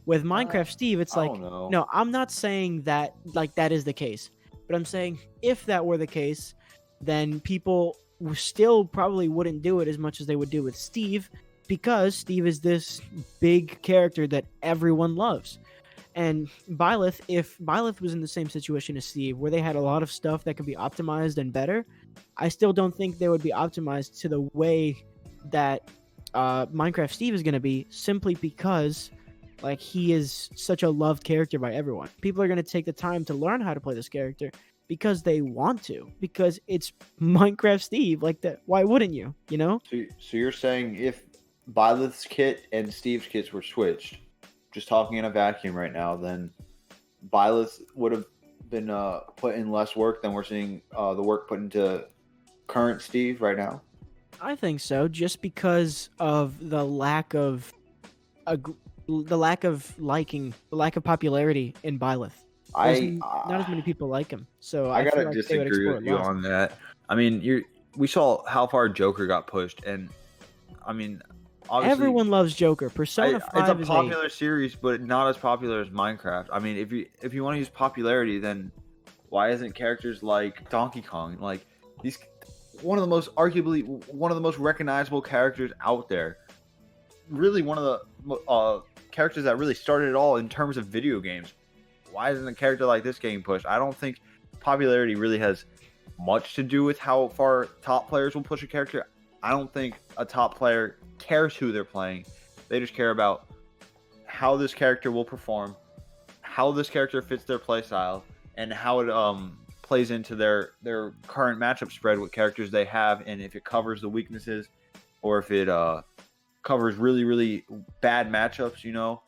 With Minecraft Steve, it's I like, don't know. no, I'm not saying that like that is the case, but I'm saying if that were the case, then people still probably wouldn't do it as much as they would do with Steve, because Steve is this big character that everyone loves. And Byleth, if Byleth was in the same situation as Steve, where they had a lot of stuff that could be optimized and better, I still don't think they would be optimized to the way that Minecraft Steve is going to be, simply because like he is such a loved character by everyone. People are going to take the time to learn how to play this character because they want to, because it's Minecraft Steve. Like that, why wouldn't you? You know? So you're saying if Byleth's kit and Steve's kits were switched, just talking in a vacuum right now, then Byleth would have been put in less work than we're seeing the work put into current Steve right now? I think so, just because of the lack of liking, the lack of popularity in Byleth. I Not as many people like him, so I I feel gotta like they would disagree explore with it you less. on that. I mean, we saw how far Joker got pushed, and I mean, obviously, Everyone loves Joker. Persona it's a 5 is a popular series, but not as popular as Minecraft. I mean, if you want to use popularity, then why isn't characters like Donkey Kong, like he's arguably one of the most recognizable characters out there, really one of the characters that really started it all in terms of video games. Why isn't a character like this getting pushed? I don't think popularity really has much to do with how far top players will push a character. I don't think a top player cares who they're playing. They just care about how this character will perform, how this character fits their playstyle, and how it plays into their current matchup spread with characters they have, and if it covers the weaknesses or if it covers really bad matchups.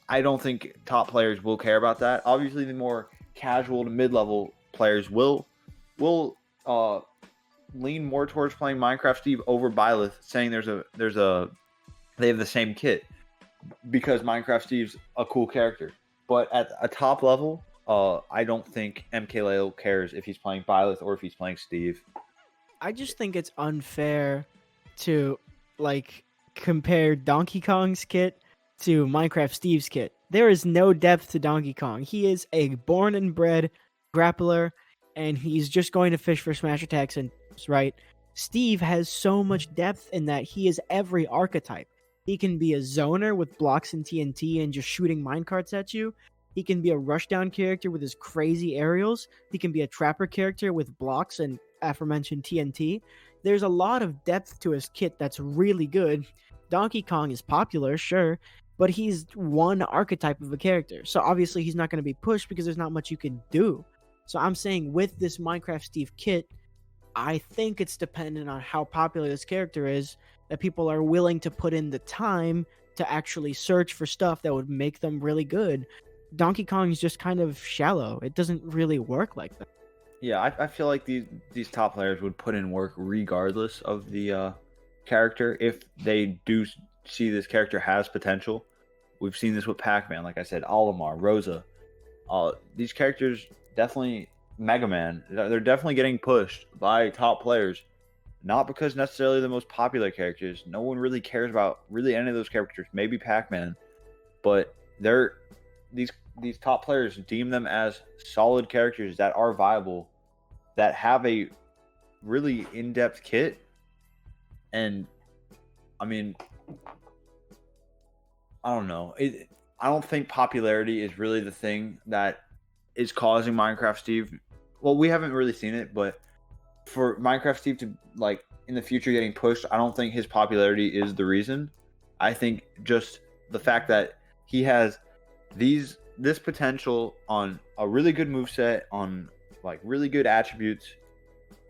I don't think top players will care about that. Obviously, the more casual to mid-level players will lean more towards playing Minecraft Steve over Byleth, saying they have the same kit because Minecraft Steve's a cool character. But at a top level, I don't think MKLeo cares if he's playing Byleth or if he's playing Steve. I just think it's unfair to compare Donkey Kong's kit to Minecraft Steve's kit. There is no depth to Donkey Kong. He is a born and bred grappler, and he's just going to fish for smash attacks and right. Steve has so much depth in that he is every archetype. He can be a zoner with blocks and TNT and just shooting minecarts at you. He can be a rushdown character with his crazy aerials. He can be a trapper character with blocks and aforementioned TNT. There's a lot of depth to his kit that's really good. Donkey Kong is popular, sure, but he's one archetype of a character. So obviously he's not going to be pushed because there's not much you can do. So I'm saying with this Minecraft Steve kit, I think it's dependent on how popular this character is, that people are willing to put in the time to actually search for stuff that would make them really good. Donkey Kong is just kind of shallow. It doesn't really work like that. Yeah, I feel like these top players would put in work regardless of the character if they do see this character has potential. We've seen this with Pac-Man, like I said, Olimar, Rosa. These characters definitely, Mega Man, they're definitely getting pushed by top players. Not because necessarily the most popular characters. No one really cares about really any of those characters. Maybe Pac-Man, but these top players deem them as solid characters that are viable, that have a really in-depth kit. And I mean, I don't know. I don't think popularity is really the thing that is causing Minecraft Steve. Well, we haven't really seen it, but for Minecraft Steve to in the future getting pushed, I don't think his popularity is the reason. I think just the fact that he has this potential on a really good moveset, on really good attributes,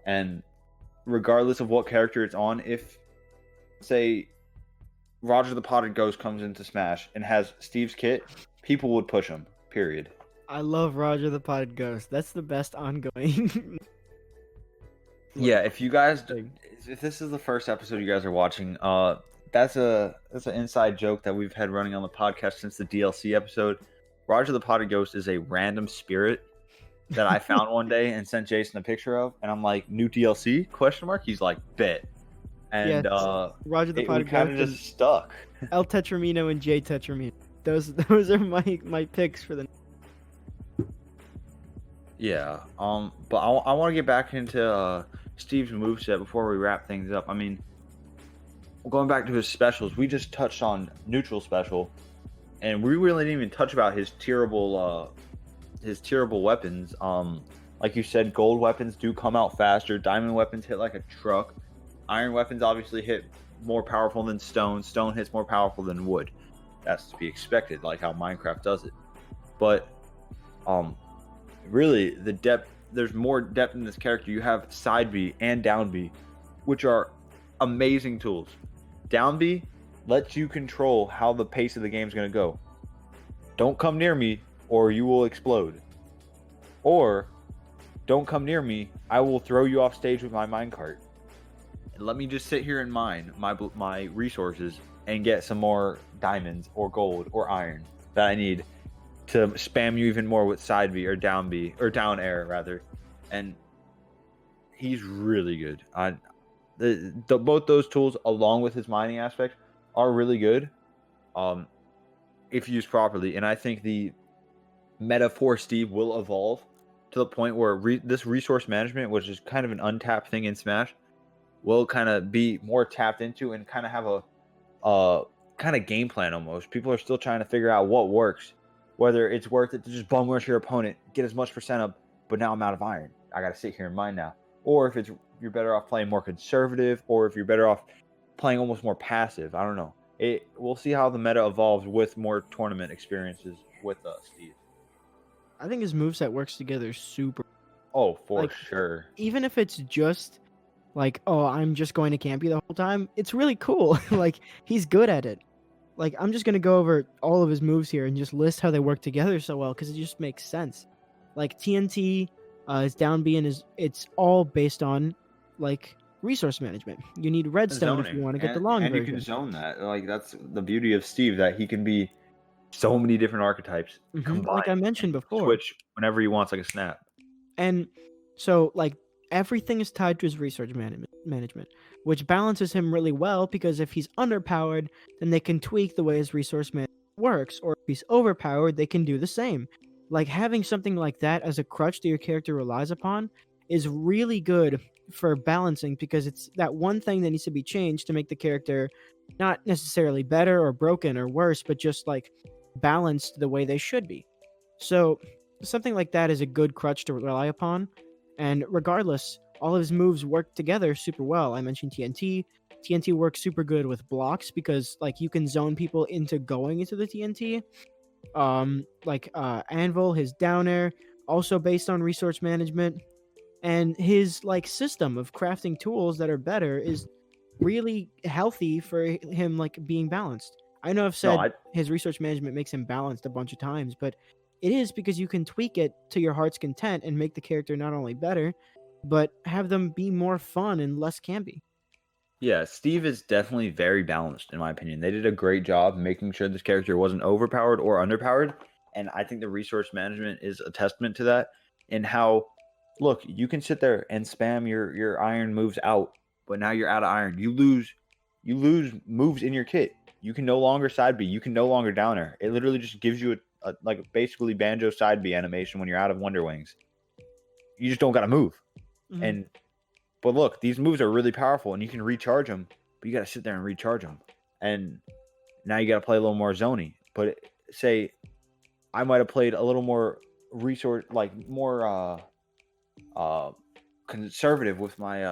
and regardless of what character it's on, if say Roger the Potted Ghost comes into Smash and has Steve's kit, people would push him. Period. I love Roger the Potted Ghost. That's the best ongoing. Yeah, if this is the first episode you guys are watching, that's an inside joke that we've had running on the podcast since the DLC episode. Roger the Potted Ghost is a random spirit that I found one day and sent Jason a picture of, and I'm like, new DLC? ? He's like, bet. And Roger the Potted Ghost kind of just stuck. El Tetramino and J Tetramino. Those are my picks for the. Yeah. But I want to get back into Steve's moveset before we wrap things up. I mean, going back to his specials, we just touched on neutral special, and we really didn't even touch about his terrible weapons. Like you said, gold weapons do come out faster. Diamond weapons hit like a truck. Iron weapons obviously hit more powerful than stone. Stone hits more powerful than wood. That's to be expected, like how Minecraft does it. But really, the depth. There's more depth in this character. You have side B and down B, which are amazing tools. Down B lets you control how the pace of the game is going to go. Don't come near me or you will explode. Or don't come near me. I will throw you off stage with my minecart. And let me just sit here and mine my resources and get some more diamonds or gold or iron that I need to spam you even more with side B or down B or down air rather. And he's really good. Both those tools, along with his mining aspect, are really good. If used properly, and I think the meta for Steve will evolve to the point where this resource management, which is kind of an untapped thing in Smash, will kind of be more tapped into and kind of have a kind of game plan almost. People are still trying to figure out what works, whether it's worth it to just bum rush your opponent, get as much percent up, but now I'm out of iron. I got to sit here and mine now. Or if you're better off playing more conservative, or if you're better off playing almost more passive. I don't know. We'll see how the meta evolves with more tournament experiences with Steve. I think his moveset works together super. Oh, for sure. Even if it's just like, oh, I'm just going to camp you the whole time, it's really cool. Like, he's good at it. Like, I'm just going to go over all of his moves here and just list how they work together so well, because it just makes sense. Like, TNT, his down B, and it's all based on, like, resource management. You need redstone if you want to get the long version. And you can zone that. Like, that's the beauty of Steve, that he can be so many different archetypes combined. Like I mentioned before. Switch whenever he wants, like a snap. And so, like, everything is tied to his research management, which balances him really well, because if he's underpowered, then they can tweak the way his resource management works, or if he's overpowered, they can do the same. Like, having something like that as a crutch that your character relies upon is really good for balancing, because it's that one thing that needs to be changed to make the character not necessarily better or broken or worse, but just like balanced the way they should be. So something like that is a good crutch to rely upon. And regardless, all of his moves work together super well. I mentioned TNT. TNT works super good with blocks, because like you can zone people into going into the TNT. Anvil, his down air, also based on resource management. And his like system of crafting tools that are better is really healthy for him, like being balanced. I know I've said his research management makes him balanced a bunch of times, but it is because you can tweak it to your heart's content and make the character not only better, but have them be more fun and less campy. Yeah, Steve is definitely very balanced, in my opinion. They did a great job making sure this character wasn't overpowered or underpowered, and I think the resource management is a testament to that. And how, look, you can sit there and spam your iron moves out, but now you're out of iron. You lose moves in your kit. You can no longer side B. You can no longer down air. It literally just gives you a like basically Banjo side B animation when you're out of Wonder Wings. You just don't got to move. Mm-hmm. But look, these moves are really powerful, and you can recharge them, but you got to sit there and recharge them. And now you got to play a little more zony. But say I might have played a little more resource, like more conservative with my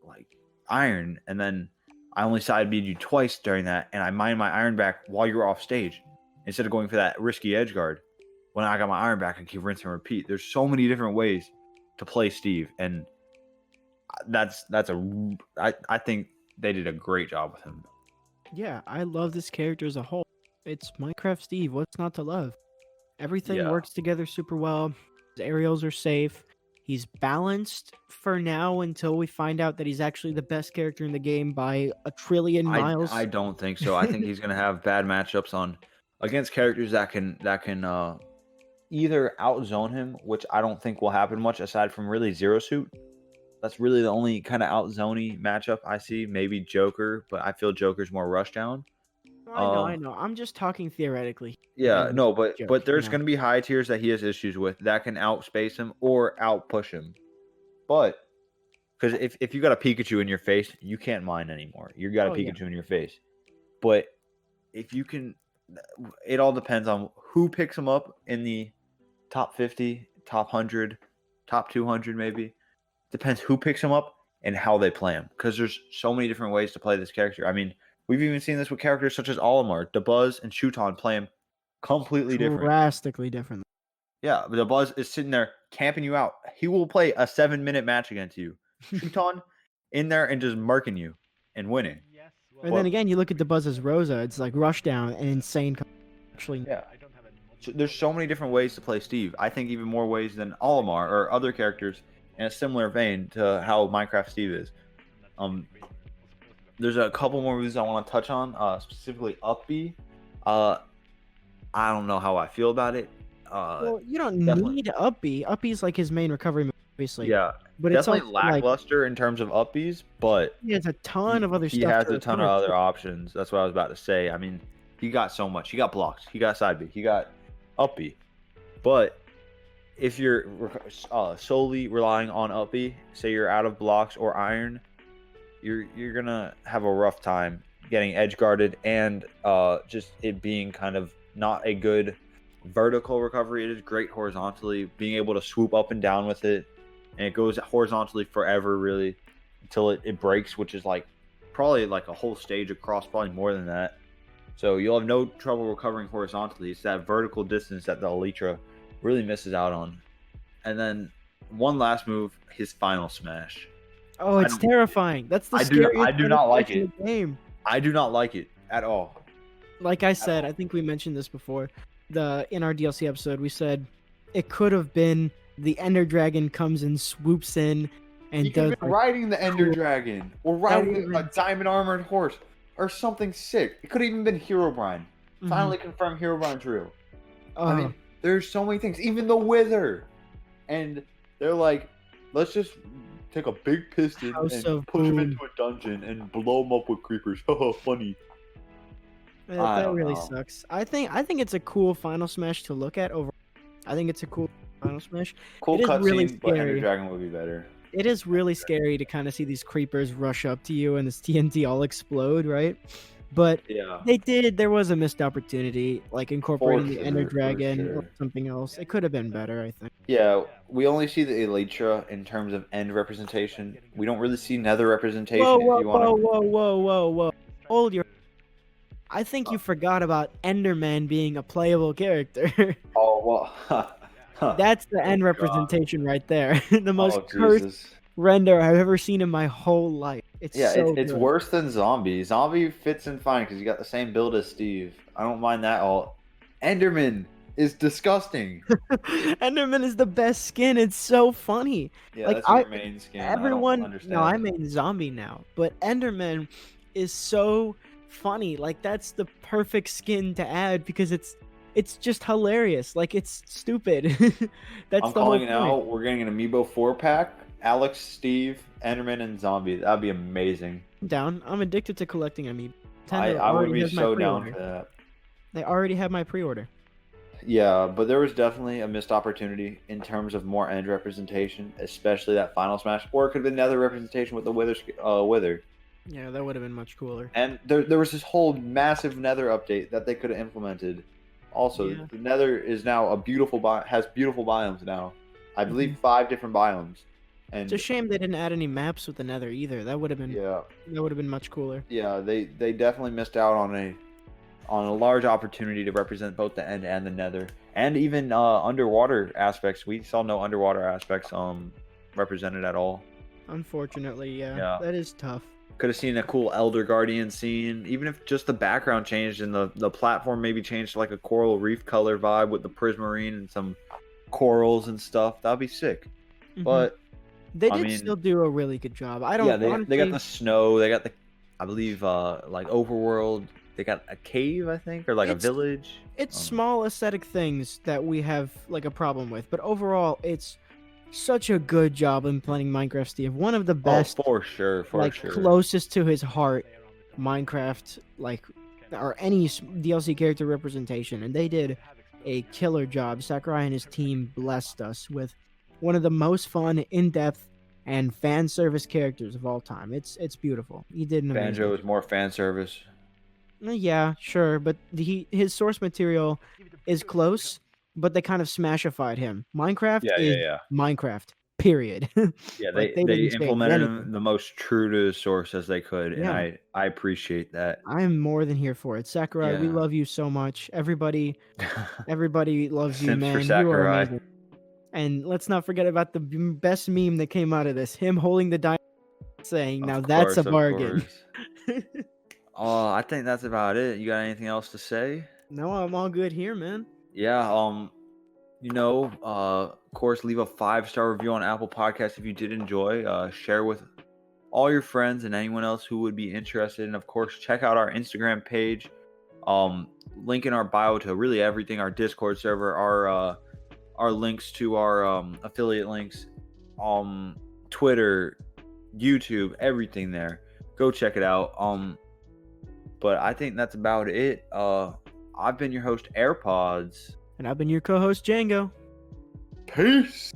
like iron, and then I only side B'd you twice during that, and I mined my iron back while you were off stage instead of going for that risky edge guard. When I got my iron back, I keep rinse and repeat. There's so many different ways to play Steve, and I think they did a great job with him. Yeah, I love this character as a whole. It's Minecraft Steve. What's not to love? Everything works together super well. His aerials are safe. He's balanced for now until we find out that he's actually the best character in the game by a trillion miles. I don't think so. I think he's gonna have bad matchups against characters that can either outzone him, which I don't think will happen much aside from really Zero Suit. That's really the only kind of outzony matchup I see. Maybe Joker, but I feel Joker's more rushdown. I know. I'm just talking theoretically. Yeah, no, but there's going to be high tiers that he has issues with that can outspace him or outpush him. But because if you got a Pikachu in your face, you can't mine anymore. You got a Pikachu in your face. But if you can, it all depends on who picks him up in the top 50, top 100, top 200 maybe. Depends who picks him up and how they play him, because there's so many different ways to play this character. I mean, we've even seen this with characters such as Olimar. Dabuz and Shuton play him completely different. Drastically different. Yeah, but Dabuz is sitting there camping you out. He will play a 7-minute match against you. Shuton in there and just murking you and winning. Yes, and then again, you look at Dabuz's Rosa. It's like rushdown and insane. Actually, yeah. So there's so many different ways to play Steve. I think even more ways than Olimar or other characters in a similar vein to how Minecraft Steve is. There's a couple more movies I want to touch on, specifically Up.8. I don't know how I feel about it. Well, you don't Definitely, need Uppy. Uppy's like his main recovery move, obviously, yeah, but it's also definitely like lackluster in terms of Up.8's, but he has a ton of other he stuff has to a ton of recover too. other options. That's what I was about to say. I mean, he got so much. He got blocks. He got side B. He got Uppy. But if you're solely relying on Uppy, say you're out of blocks or iron, you're gonna have a rough time getting edge guarded and just it being kind of not a good vertical recovery. It is great horizontally, being able to swoop up and down with it, and it goes horizontally forever, really, until it breaks, which is like probably like a whole stage across, probably more than that. So you'll have no trouble recovering horizontally. It's that vertical distance that the Elytra really misses out on. And then one last move, his final smash. Oh, I it's don't, terrifying. That's the I scariest do final not like smash in it. the game. I do not like it at all. Like I said, I think we mentioned this before. In our DLC episode, we said it could have been the Ender Dragon comes and swoops in and He could does have been like, riding the Ender cool- Dragon or would've riding a been- diamond armored horse or something sick. It could have even been Herobrine. Mhm. Finally confirmed Herobrine's real. I Oh, mean, there's so many things. Even the Wither. And they're like, let's just take a big piston House and of push him Boom. into a dungeon and blow him up with creepers. Funny. I that don't really know. sucks. I think it's a cool final smash to look at over. I think it's a cool final smash. Cool It is really cutscene, but Ender scary. Dragon would be better. It is really scary to kind of see these creepers rush up to you and this TNT all explode, right? But Yeah. there was a missed opportunity, like incorporating the Ender sure, for Dragon or sure. something else. It could have been better, I think. Yeah, we only see the Elytra in terms of end representation. We don't really see nether representation. Whoa, if whoa, you want whoa, to. whoa, whoa, whoa, whoa. Hold your. I think you forgot about Enderman being a playable character. Oh well. That's the end God. representation right there. The most Oh cursed Jesus. render I've ever seen in my whole life. It's Yeah, so it's good. worse than Zombie. Zombie fits in fine because you got the same build as Steve. I don't mind that all. Enderman is disgusting. Enderman is the best skin. It's so funny. Yeah, Like that's your main skin. I everyone. don't understand. No, I mean zombie now, but Enderman is so funny. Like that's the perfect skin to add because it's just hilarious. Like it's stupid. That's I'm the whole calling it point. now. We're getting an Amiibo 4-pack. Alex, Steve, Enderman, and Zombie. That'd be amazing. I'm down. I'm addicted to collecting amiibo. Nintendo I would already be has my so down pre-order. for that. They already have my pre-order. Yeah, but there was definitely a missed opportunity in terms of more end representation, especially that final smash. Or it could have been another representation with the Wither. Yeah, that would have been much cooler. And there was this whole massive Nether update that they could have implemented. Also, Yeah. the Nether is now a beautiful has beautiful biomes now. I believe Mhm. 5 different biomes. And It's a shame they didn't add any maps with the Nether either. That would have been much cooler. yeah, they definitely missed out on a large opportunity to represent both the end and the Nether, and even underwater aspects. We saw no underwater aspects represented at all. Unfortunately, Yeah. that is tough. Could have seen a cool Elder Guardian scene, even if just the background changed and the platform maybe changed to like a coral reef color vibe with the prismarine and some corals and stuff. That'd be sick. Mhm. But They I did mean, still do a really good job. I don't. yeah, they honestly, got the snow. They got the, I believe, like overworld. They got a cave, I think, or like a It's- village. It's small aesthetic things that we have like a problem with, but overall, it's such a good job implementing Minecraft Steve. One of the best, Oh, for sure, closest to his heart, Minecraft or any DLC character representation, and they did a killer job. Sakurai and his team blessed us with one of the most fun, in-depth, and fan service characters of all time. It's beautiful. He did an amazing. Banjo is more fan service. Yeah, sure, but his source material is close, but they kind of smashified him. Minecraft is Yeah. Minecraft. Period. Yeah, Like, they didn't change implemented anything. him the most true to the source as they could, and Yeah. I appreciate that. I'm more than here for it. Sakurai, we Yeah. love you so much. Everybody loves you, Simps for man. You are Sakurai. amazing. And let's not forget about the best meme that came out of this. Him holding the diamond saying, "Now that's a bargain." Oh, I think that's about it. You got anything else to say? No, I'm all good here, man. Yeah, Of course, leave a 5-star review on Apple Podcasts if you did enjoy. Share with all your friends and anyone else who would be interested. And of course, check out our Instagram page. Link in our bio to really everything: our Discord server, our links to our affiliate links, Twitter, YouTube, everything there. Go check it out. But I think that's about it. I've been your host, AirPods. And I've been your co-host, Django. Peace.